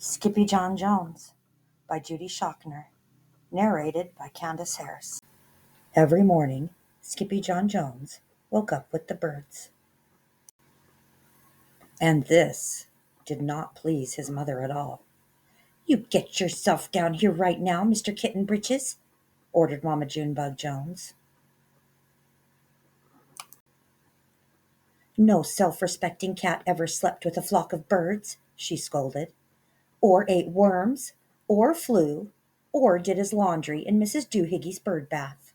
Skippyjon Jones by Judy Shockner, narrated by Candace Harris. Every morning, Skippyjon Jones woke up with the birds. And this did not please his mother at all. "You get yourself down here right now, Mr. Kitten Britches," ordered Mama Junebug Jones. "No self-respecting cat ever slept with a flock of birds," she scolded, "or ate worms, or flew, or did his laundry in Mrs. Doohiggy's bird bath."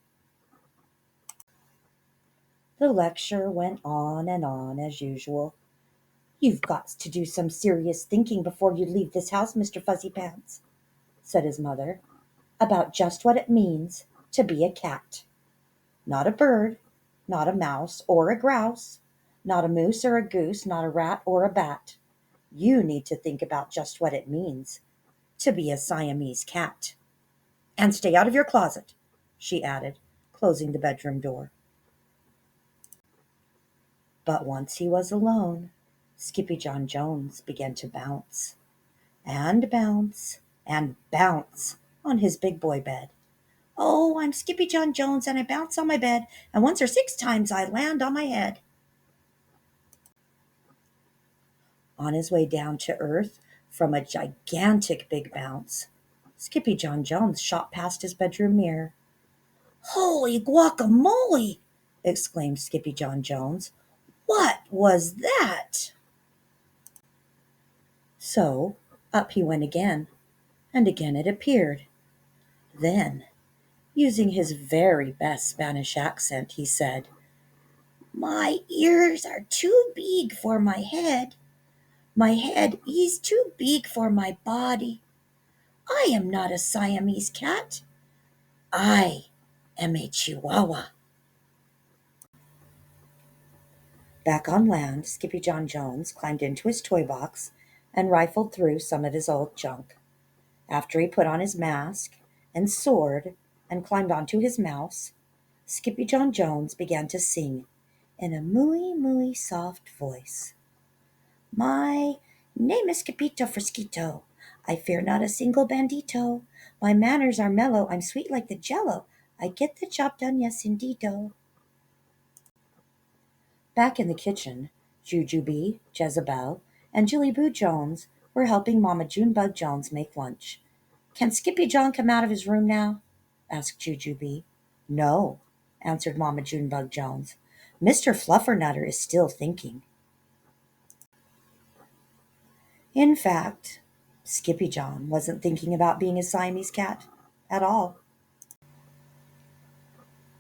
The lecture went on as usual. "You've got to do some serious thinking before you leave this house, Mr. Fuzzy Pants," said his mother, "about just what it means to be a cat. Not a bird, not a mouse or a grouse, not a moose or a goose, not a rat or a bat. You need to think about just what it means to be a Siamese cat. And stay out of your closet," she added, closing the bedroom door. But once he was alone, Skippyjon Jones began to bounce and bounce and bounce on his big boy bed. "Oh, I'm Skippyjon Jones, and I bounce on my bed, and once or 6 times I land on my head." On his way down to earth from a gigantic big bounce, Skippyjon Jones shot past his bedroom mirror. "Holy guacamole!" exclaimed Skippyjon Jones. "What was that?" So up he went again, and again it appeared. Then, using his very best Spanish accent, he said, "My ears are too big for my head. My head is too big for my body. I am not a Siamese cat. I am a Chihuahua." Back on land, Skippyjon Jones climbed into his toy box and rifled through some of his old junk. After he put on his mask and sword and climbed onto his mouse, Skippyjon Jones began to sing in a mooey mooey soft voice. "My name is Skipito Frisquito. I fear not a single bandito. My manners are mellow. I'm sweet like the jello. I get the job done, yes indeedo." Back in the kitchen, Jujubee, Jezebel, and Jillyboo Jones were helping Mama Junebug Jones make lunch. "Can Skippyjon come out of his room now?" asked Jujubee. "No," answered Mama Junebug Jones. "Mr. Fluffernutter is still thinking." In fact, Skippyjon wasn't thinking about being a Siamese cat at all.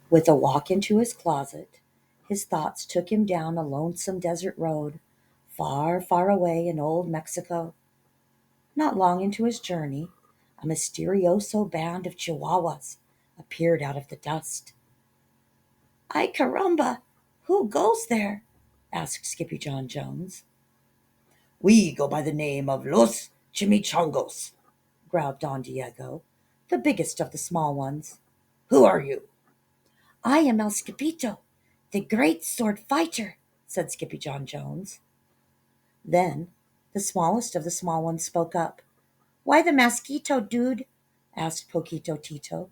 With a walk into his closet, his thoughts took him down a lonesome desert road, far, far away in old Mexico. Not long into his journey, a mysterioso band of Chihuahuas appeared out of the dust. "Ay caramba! Who goes there?" asked Skippyjon Jones. "We go by the name of Los Chimichangos," growled Don Diego, the biggest of the small ones. "Who are you?" "I am El Skipito, the great sword fighter," said Skippyjon Jones. Then the smallest of the small ones spoke up. "Why the mosquito, dude?" asked Poquito Tito.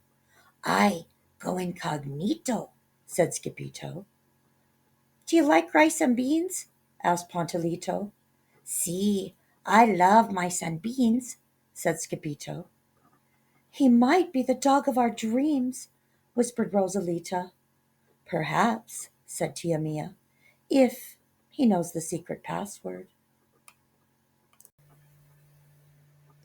"I go incognito," said Skipito. "Do you like rice and beans?" asked Pontalito. "See, I love mice and beans," said Skipito. "He might be the dog of our dreams," whispered Rosalita. "Perhaps," said Tia Mia, "if he knows the secret password."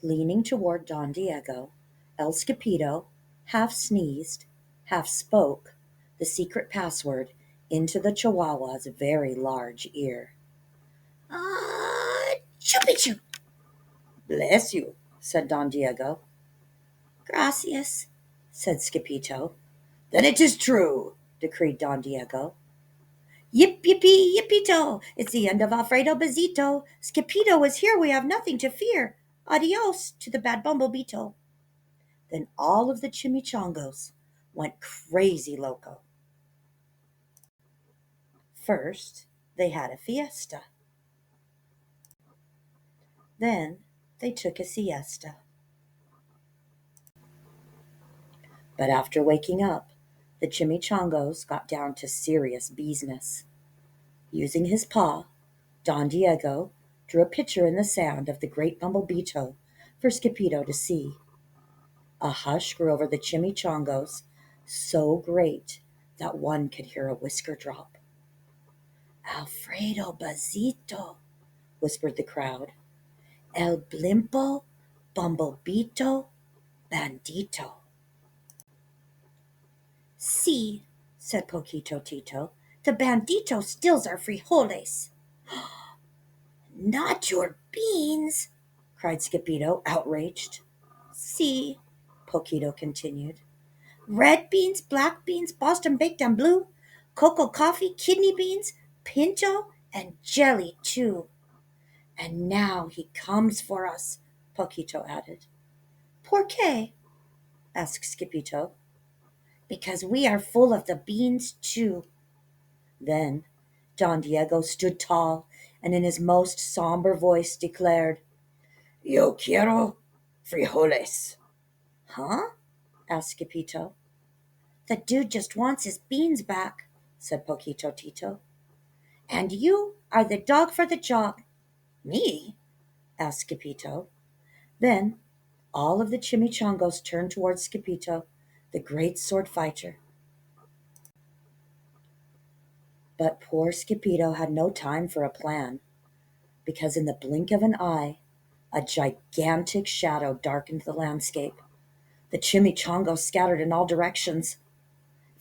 Leaning toward Don Diego, El Skipito half sneezed, half spoke the secret password into the Chihuahua's very large ear. "Ah, chupichu!" "Bless you," said Don Diego. "Gracias," said Skipito. "Then it is true," decreed Don Diego. "Yip yippee yippito! It's the end of Alfredo Bezito. Skipito is here. We have nothing to fear. Adios to the bad bumblebeeto." Then all of the chimichangos went crazy loco. First, they had a fiesta. Then they took a siesta. But after waking up, the chimichangos got down to serious business. Using his paw, Don Diego drew a picture in the sand of the great bumblebeetle for Skippito to see. A hush grew over the chimichangos, so great that one could hear a whisker drop. Alfredo Bazito, whispered the crowd. El Blimpo Bumblebeetle Bandito. See, said Poquito Tito, the bandito steals our frijoles. Not your beans, cried Scipito, outraged. See, Poquito continued. Red beans, black beans, Boston baked and blue, cocoa coffee, kidney beans, pinto, and jelly too. And now he comes for us, Poquito added. Por qué? asked Scipito. Because we are full of the beans too. Then Don Diego stood tall and in his most somber voice declared, Yo quiero frijoles. Huh? asked Scipito. The dude just wants his beans back, said Poquito Tito. And you are the dog for the job. Me? asked Scipito. Then all of the chimichangos turned towards Scipito, the great sword fighter. But poor Scipito had no time for a plan, because in the blink of an eye, a gigantic shadow darkened the landscape. The chimichangos scattered in all directions.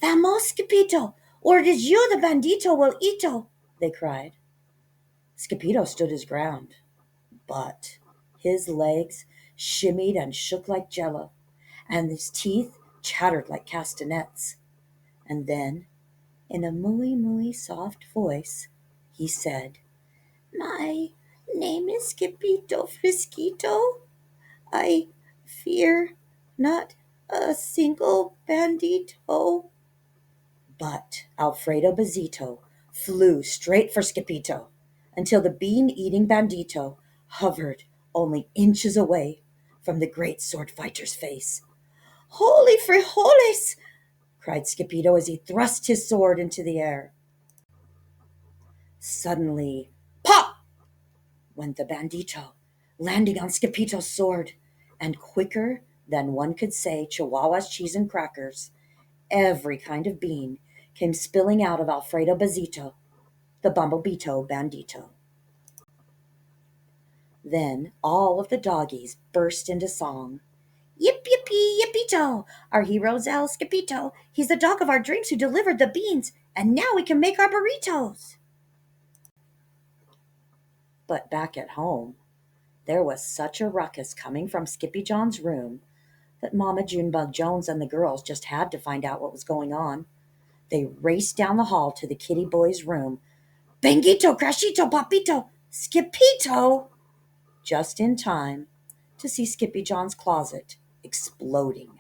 Vamos, Scipito, or it is you the bandito will eato, they cried. Scipito stood his ground, but his legs shimmied and shook like jello, and his teeth chattered like castanets. And then, in a mooey soft voice, he said, My name is Scipito Frisquito. I fear not a single bandito. But Alfredo Bazito flew straight for Scipito until the bean-eating bandito hovered only inches away from the great sword fighter's face. Holy frijoles! cried Scipito as he thrust his sword into the air. Suddenly, pop! went the bandito, landing on Scipito's sword, and quicker than one could say Chihuahua's cheese and crackers, every kind of bean came spilling out of Alfredo Bazito, the bumblebeetle bandito. Then all of the doggies burst into song. Yip yippee yippito! Our hero's El Scipito. He's the dog of our dreams who delivered the beans, and now we can make our burritos. But back at home, there was such a ruckus coming from Skippyjon's room that Mama Junebug Jones and the girls just had to find out what was going on. They raced down the hall to the kitty boy's room. Benguito, Crashito, Papito, Skippito! Just in time to see Skippyjon's closet exploding.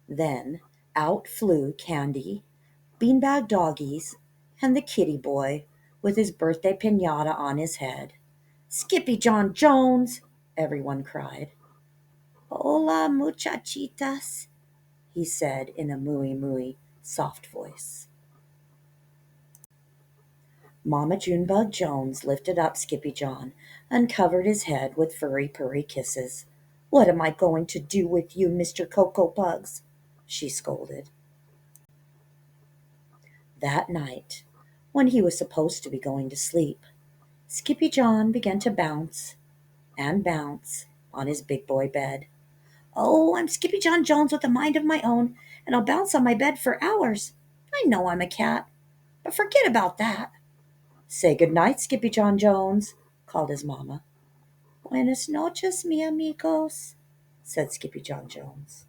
Then out flew Candy, Beanbag Doggies, and the kitty boy with his birthday piñata on his head. Skippyjon Jones! Everyone cried. Hola, muchachitas, he said in a mooey soft voice. Mama Junebug Jones lifted up Skippyjon and covered his head with furry purry kisses. What am I going to do with you, Mr. Cocoa Pugs? She scolded. That night, when he was supposed to be going to sleep, Skippyjon began to bounce and bounce on his big boy bed. Oh, I'm Skippyjon Jones with a mind of my own, and I'll bounce on my bed for hours. I know I'm a cat, but forget about that. Say good night, Skippyjon Jones, called his mamma. Buenas noches, mi amigos, said Skippyjon Jones.